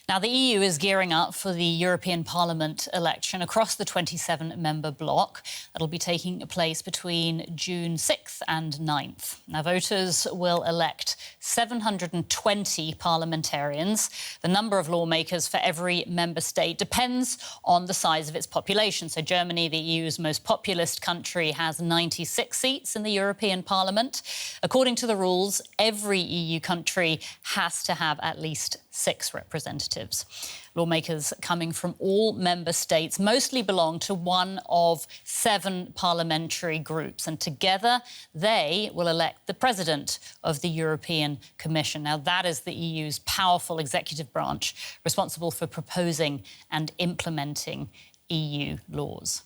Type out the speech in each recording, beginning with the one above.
Now, the EU is gearing up for the European Parliament election across the 27-member bloc. That'll be taking place between June 6th and 9th. Now, voters will elect 720 parliamentarians. The number of lawmakers for every member state depends on the size of its population. So Germany, the EU's most populous country, has 96 seats in the European Parliament. According to the rules, every EU country has to have at least 6 representatives. Lawmakers coming from all member states mostly belong to one of 7 parliamentary groups, and together they will elect the president of the European Commission. Now, that is the EU's powerful executive branch responsible for proposing and implementing EU laws.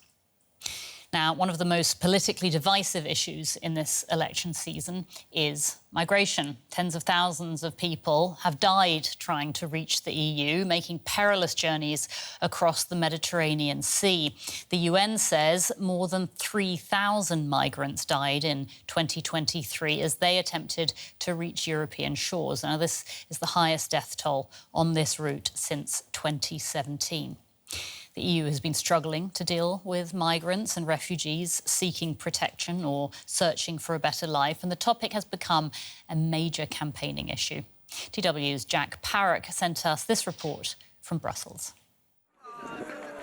Now, one of the most politically divisive issues in this election season is migration. Tens of thousands of people have died trying to reach the EU, making perilous journeys across the Mediterranean Sea. The UN says more than 3,000 migrants died in 2023 as they attempted to reach European shores. Now, this is the highest death toll on this route since 2017. The EU has been struggling to deal with migrants and refugees seeking protection or searching for a better life, and the topic has become a major campaigning issue. DW's Jack Parrock sent us this report from Brussels.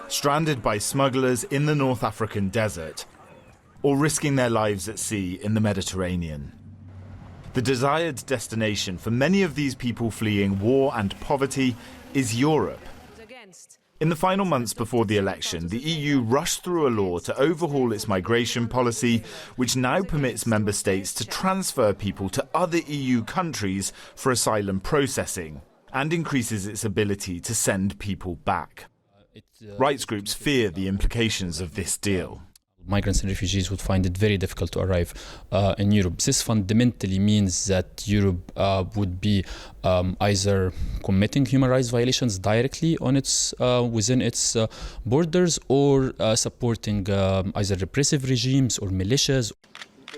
Stranded by smugglers in the North African desert, or risking their lives at sea in the Mediterranean. The desired destination for many of these people fleeing war and poverty is Europe. In the final months before the election, the EU rushed through a law to overhaul its migration policy, which now permits member states to transfer people to other EU countries for asylum processing and increases its ability to send people back. Rights groups fear the implications of this deal. Migrants and refugees would find it very difficult to arrive in Europe. This fundamentally means that Europe would be either committing human rights violations directly on within its borders, or supporting either repressive regimes or militias.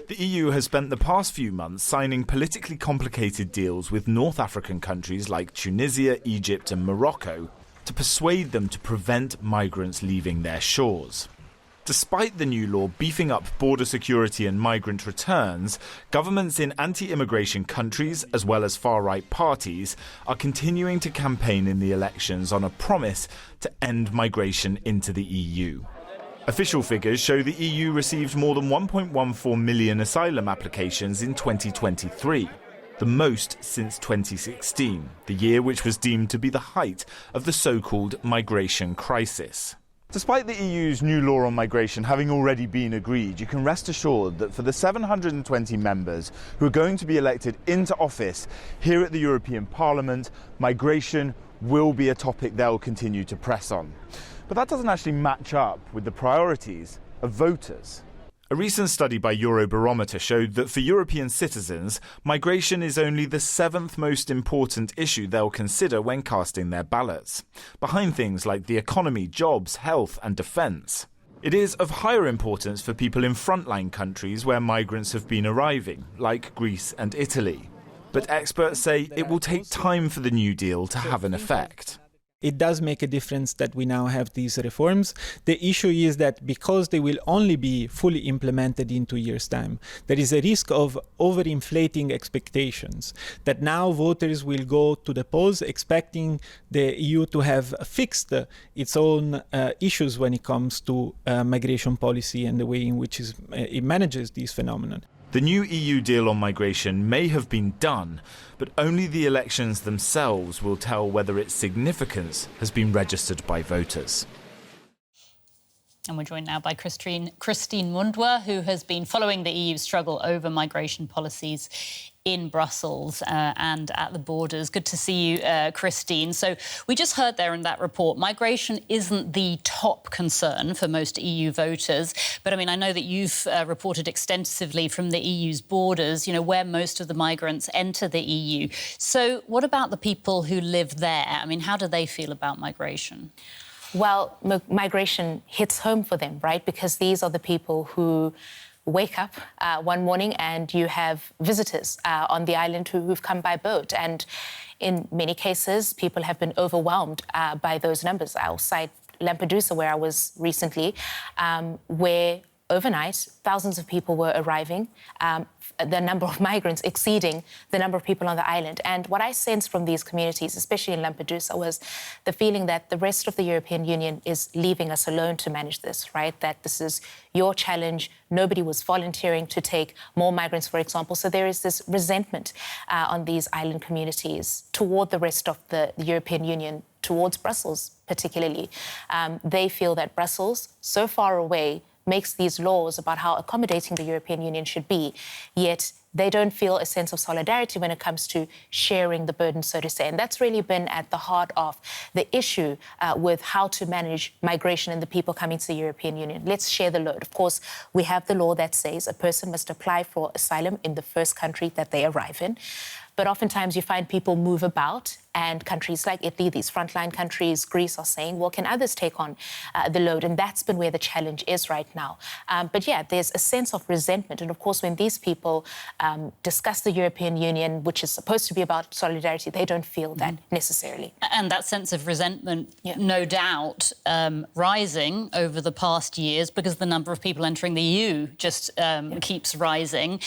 The EU has spent the past few months signing politically complicated deals with North African countries like Tunisia, Egypt and Morocco to persuade them to prevent migrants leaving their shores. Despite the new law beefing up border security and migrant returns, governments in anti-immigration countries, as well as far-right parties, are continuing to campaign in the elections on a promise to end migration into the EU. Official figures show the EU received more than 1.14 million asylum applications in 2023, the most since 2016, the year which was deemed to be the height of the so-called migration crisis. Despite the EU's new law on migration having already been agreed, you can rest assured that for the 720 members who are going to be elected into office here at the European Parliament, migration will be a topic they'll continue to press on. But that doesn't actually match up with the priorities of voters. A recent study by Eurobarometer showed that for European citizens, migration is only the 7th most important issue they'll consider when casting their ballots, behind things like the economy, jobs, health and defence. It is of higher importance for people in frontline countries where migrants have been arriving, like Greece and Italy. But experts say it will take time for the new deal to have an effect. It does make a difference that we now have these reforms. The issue is that because they will only be fully implemented in 2 years' time, there is a risk of overinflating expectations, that now voters will go to the polls expecting the EU to have fixed its own issues when it comes to migration policy and the way in which it manages these phenomena. The new EU deal on migration may have been done, but only the elections themselves will tell whether its significance has been registered by voters. And we're joined now by Christine Mundwa, who has been following the EU's struggle over migration policies in Brussels and at the borders. Good to see you, Christine. So we just heard there in that report, migration isn't the top concern for most EU voters. But I mean, I know that you've reported extensively from the EU's borders, you know, where most of the migrants enter the EU. So what about the people who live there? I mean, how do they feel about migration? Well, migration hits home for them, right? Because these are the people who wake up one morning and you have visitors on the island who've come by boat. And In many cases, people have been overwhelmed by those numbers. I'll cite Lampedusa, where I was recently, where overnight thousands of people were arriving, the number of migrants exceeding the number of people on the island. And what I sensed from these communities, especially in Lampedusa, was the feeling that the rest of the European Union is leaving us alone to manage this, right? That this is your challenge. Nobody was volunteering to take more migrants, for example. So there is this resentment on these island communities toward the rest of the European Union, towards Brussels particularly. They feel that Brussels, so far away, makes these laws about how accommodating the European Union should be, yet they don't feel a sense of solidarity when it comes to sharing the burden, so to say. And that's really been at the heart of the issue with how to manage migration and the people coming to the European Union. Let's share the load. Of course, we have the law that says a person must apply for asylum in the first country that they arrive in. But oftentimes you find people move about, and countries like Italy, these frontline countries, Greece, are saying, well, can others take on the load? And that's been where the challenge is right now. But yeah, there's a sense of resentment. And of course, when these people discuss the European Union, which is supposed to be about solidarity, they don't feel that necessarily. And that sense of resentment, no doubt, rising over the past years because the number of people entering the EU just keeps rising.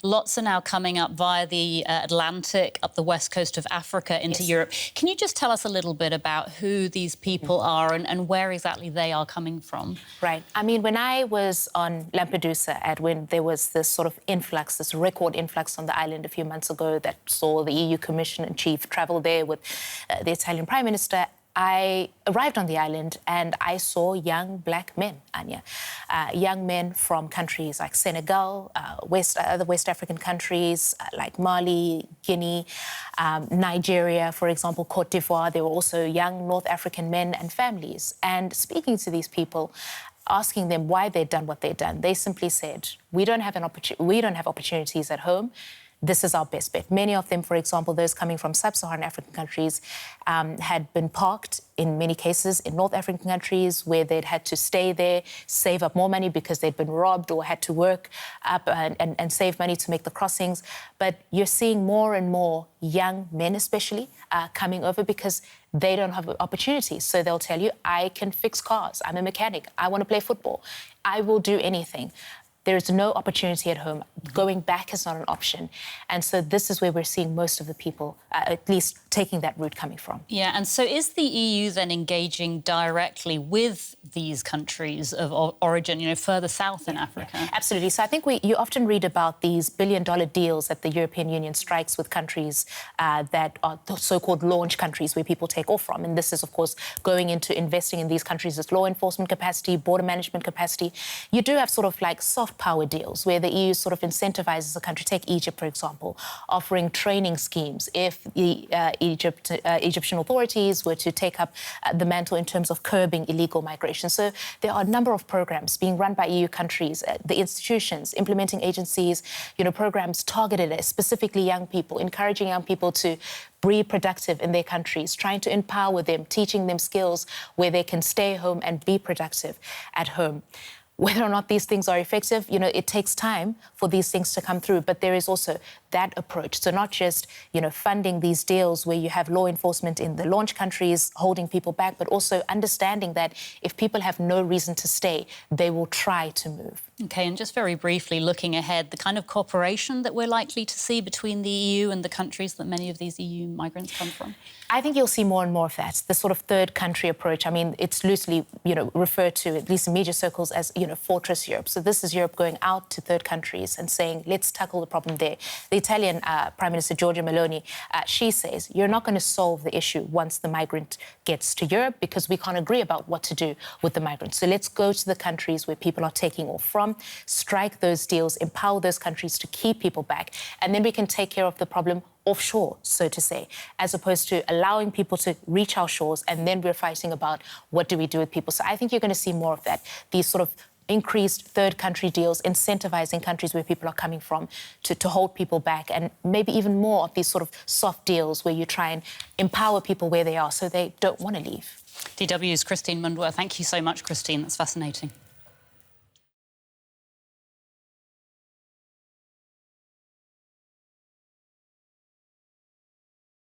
Lots are now coming up via the Atlantic, up the west coast of Africa into Europe. Can you just tell us a little bit about who these people are and where exactly they are coming from? Right. I mean, when I was on Lampedusa, Edwin, there was this sort of influx, this record influx on the island a few months ago that saw the EU Commissioner-in-Chief travel there with the Italian Prime Minister. I arrived on the island and I saw young black men, Anya. Young men from countries like Senegal, other West African countries like Mali, Guinea, Nigeria, for example, Cote d'Ivoire. There were also young North African men and families. And speaking to these people, asking them why they'd done what they'd done, they simply said, we don't have opportunities at home. This is our best bet. Many of them, for example, those coming from sub-Saharan African countries, had been parked in many cases in North African countries where they'd had to stay there, save up more money because they'd been robbed or had to work up and save money to make the crossings. But you're seeing more and more young men especially coming over because they don't have opportunities. So they'll tell you, I can fix cars, I'm a mechanic, I want to play football, I will do anything. There is no opportunity at home. Going back is not an option. And so this is where we're seeing most of the people, at least taking that route coming from. Yeah, and so is the EU then engaging directly with these countries of origin, you know, further south in Africa? Yeah, absolutely. So I think you often read about these billion-dollar deals that the European Union strikes with countries that are the so-called launch countries where people take off from. And this is, of course, going into investing in these countries as law enforcement capacity, border management capacity. You do have sort of like soft power deals where the EU sort of incentivizes a country, take Egypt, for example, offering training schemes if the Egyptian authorities were to take up the mantle in terms of curbing illegal migration. So there are a number of programs being run by EU countries, the institutions, implementing agencies, you know, programs targeted at specifically young people, encouraging young people to be productive in their countries, trying to empower them, teaching them skills where they can stay home and be productive at home. Whether or not these things are effective, you know, it takes time for these things to come through. But there is also that approach. So not just, you know, funding these deals where you have law enforcement in the launch countries holding people back, but also understanding that if people have no reason to stay, they will try to move. OK, and just very briefly, looking ahead, the kind of cooperation that we're likely to see between the EU and the countries that many of these EU migrants come from? I think you'll see more and more of that, the sort of third country approach. I mean, it's loosely, you know, referred to, at least in media circles, as, you know, Fortress Europe. So this is Europe going out to third countries and saying, let's tackle the problem there. The Italian Prime Minister Giorgia Meloni, she says, you're not going to solve the issue once the migrant gets to Europe because we can't agree about what to do with the migrants. So let's go to the countries where people are taking off from, strike those deals, empower those countries to keep people back, and then we can take care of the problem offshore, so to say, as opposed to allowing people to reach our shores and then we're fighting about what do we do with people. So I think you're going to see more of that, these sort of increased third country deals, incentivizing countries where people are coming from to hold people back, and maybe even more of these sort of soft deals where you try and empower people where they are so they don't want to leave. DW's Christine Mundwa. Thank you so much, Christine. That's fascinating.